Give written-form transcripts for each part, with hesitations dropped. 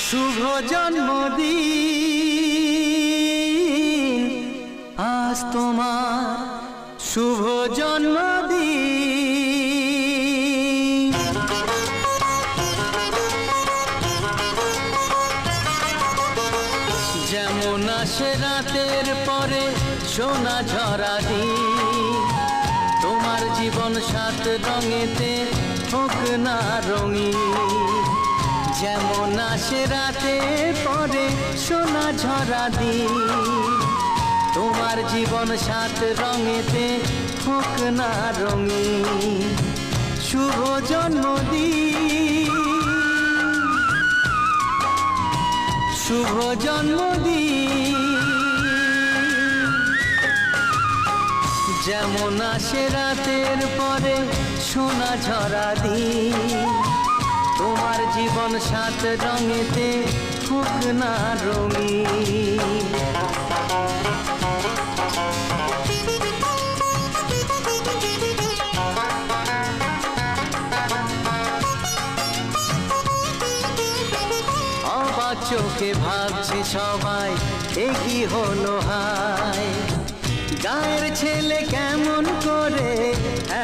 শুভ জন্মদিন আজ তোমার শুভ জন্মদিন। যেমন আসে রাতের পরে সোনা ঝরা দিন, তোমার জীবন সাত রঙেতে হোক না রঙিন। যেমন আসে রাতের পরে সোনা ঝরা দিন, তোমার জীবন সাত রঙেতে হোক না রঙিন। শুভ জন্মদিন, শুভ জন্মদিন। যেমন আসে রাতের পরে সোনা ঝরা দিন, তোমার জীবন সাত রঙেতে হোক না রঙিন। অবাক চোখে ভাবছে সবাই এ কি হলো হায়, গায়ের ছেলে কেমন করে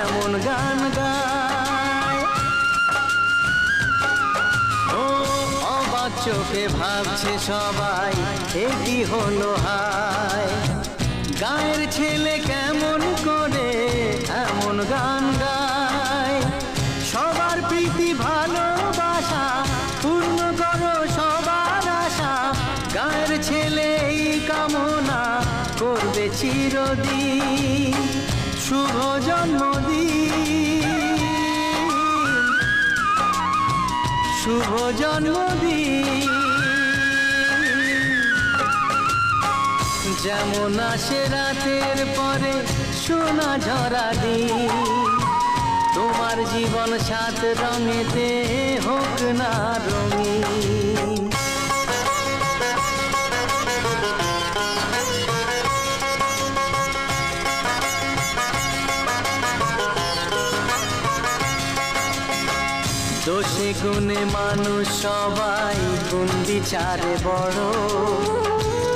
এমন গান গায়। ও অবাক চোখে ভাবছে সবাই এ কি হলো হায়, গায়ের ছেলে কেমন করে এমন গান গায়। সবার প্রীতি ভালোবাসা পূর্ণ করো সবার আশা, গায়ের ছেলে এই কামনা করবে চিরদিন। শুভ জন্মদিন, শুভ জন্মদিন। যেমন আসে রাতের পরে সোনা ঝরা দিন, তোমার জীবন সাত রঙেতে হোক না রঙিন। দোষে গুণে মানুষ সবাই গুণ বিচারে বড়,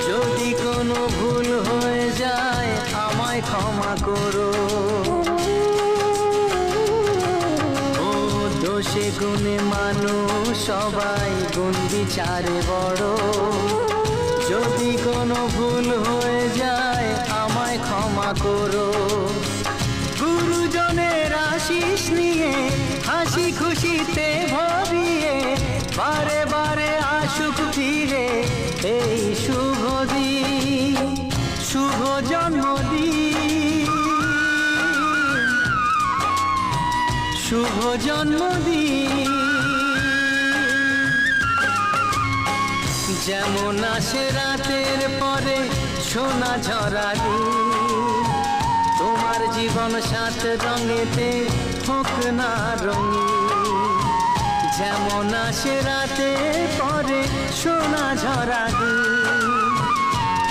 যদি কোনো ভুল হয়ে যায় আমায় ক্ষমা করো। ও দোষে গুণে মানুষ সবাই গুণ বিচারে বড়, যদি কোনো ভুল হয়ে যায় আমায় ক্ষমা করো। গুরুজনের আশিস নিয়ে হাসি খুশিতে ভরিয়ে বারে বারে আসুক ফিরে এই শুভ দিন। শুভ জন্মদিন, শুভ জন্মদিন। যেমন আসে রাতের পরে সোনা ঝরা দিন, তোমার জীবন সাত রঙেতে হোক না রঙিন। যেমন আসে রাতের পরে সোনা ঝরা দিন,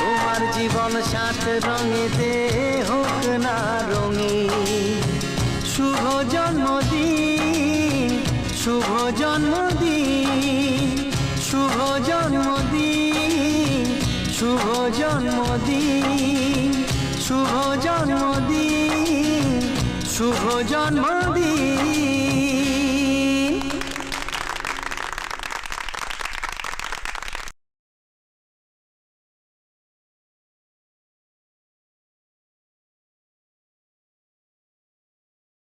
তোমার জীবন সাত রঙেতে হোক না রঙিন। শুভ জন্মদিন, শুভ জন্মদিন, শুভ জন্মদিন, শুভ জন্মদিন, শুভ জন্মদিন, শুভ জন্মদিন।